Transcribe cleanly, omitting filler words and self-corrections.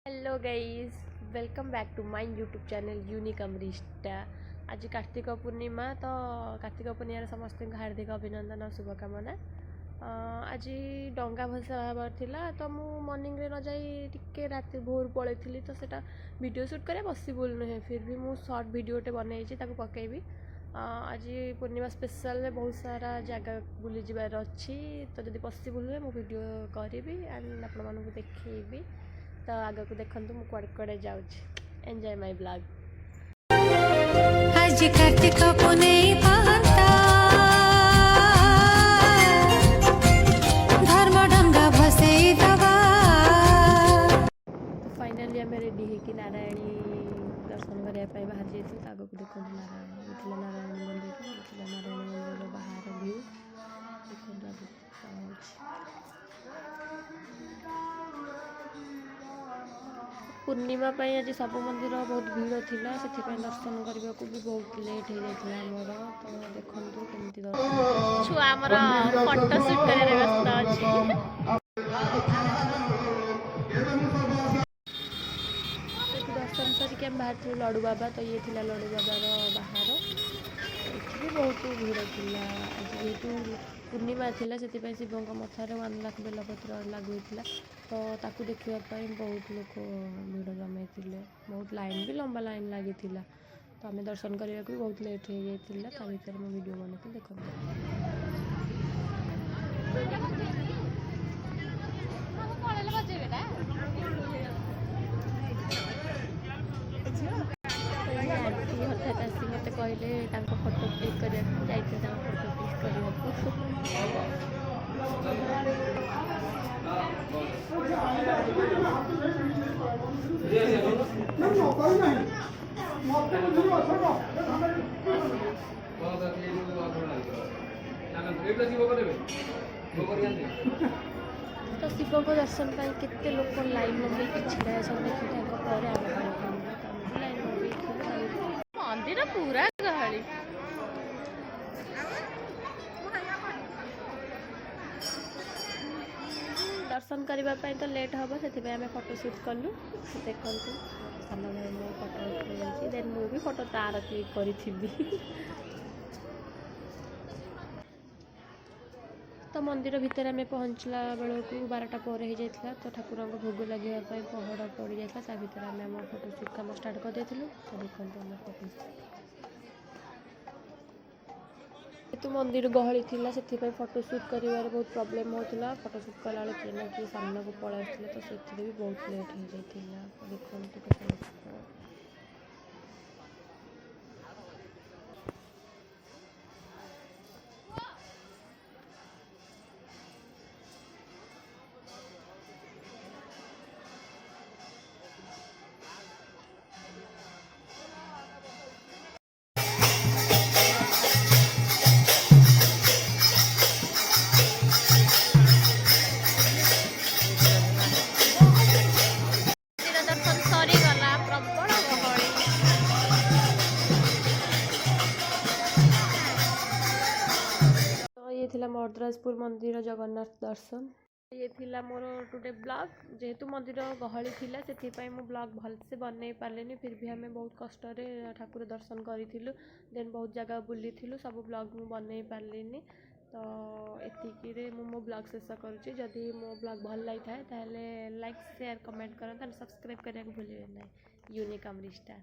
Hello guys, welcome back to my YouTube channel unique Amrishta. आज कार्तिक पूर्णिमा तो कार्तिक पूर्णिमार समस्त हार्दिक अभिनंदन और शुभकामना। आज डंगा भसाबार थिला तो मु मॉर्निंग रे न जाई टिके राति भोर पळेथिली तो सेटा वीडियो शूट करे पॉसिबल नुहे, फिर भी मु शॉर्ट वीडियोटे बनैछि ताको पकेबी। आज पूर्णिमा स्पेशल में बहुत सारा जगह बुली जबार अच्छी, तो जब पॉसिबल हुए मु वीडियो करी एंड आपण मानू देखी। तो आगे को देखु मु कुआडे कुआडे जाउछि। Enjoy my blog. आज कार्तिक पूर्णिमा धर्म डंगा भसेई दबा। तो फाइनली आम रेडी होगी नारायणी दर्शन करने बाहर जाइए। आगे को देखो नारायणी नारायणी मंदिर नारायणी मंदिर बाहर व्यू देखो। पूर्णिमा आज सब मंदिर बहुत भीड़ थिला, से दर्शन करने को भी बहुत लेट हो जाता मोर। तो देखो केमती दर्शन छुआ आमर फोटो शूट कर व्यस्त अच्छी। दर्शन सरिक आम बाहर थी लड़ू बाबा, तो ये थिला लड़ू बाबार बाहर। ये भी बहुत भीड़ थिला। आज जेहेतु पूर्णिमा थिला से शिवों मथार 1 लाख बेलपत्र लागू था, तो ताकू देखापी बहुत लोग भीड़ जमाई थे। बहुत लाइन भी लंबा लाइन लगी था, तो आम दर्शन करने को भी बहुत लेट हो जाता। भर मैं वीडियो बना देखो। हठात आसी मत कहले फोटो क्लिक करने फोटो क्लिक तो शिव को दर्शन पाई केते लोक लाइन लगे छिड़ा देखिए मंदिर पूरा गहली। दर्शन करने तो लेट हम से आम फोटो शूट कलु। देखु सान भाई मो फोटो उठे देन मु भी फोटो तार क्लिक करी। तो मंदिर भितर आम पहुँचला बेलू 12टा पर हो जाता, तो ठाकुर को भोग लगे पहड़ पड़ जाता। भितर आम फोटो शूट कम स्टार्ट कर देलु। तो देखो आम फोटो जेहेतु मंदिर गहली थी से फोटो शूट कर बहुत प्रोब्लेम होता। फोटो शूट कला किए ना कि सामना को पड़ा तो से भी बहुत लेट हो जाता। देखो मद्रासपुर मंदिर जगन्नाथ दर्शन। ये थिला मोर टुडे ब्लॉग। जेहेतु मंदिर गहली थिला से मु ब्लॉग भलसे बनई पारे, फिर भी हमें बहुत कष्ट ठाकुर दर्शन करूँ। देन बहुत जगह बुली सब ब्लॉग मु बनई पारे। तो एतिकी मो ब्लॉग शेष करुँची। जदि मो ब्लॉग भल लगी था लाइक शेयर कमेंट करते, सब्सक्राइब करने को भूलिए ना। यूनिक अमृष्टा।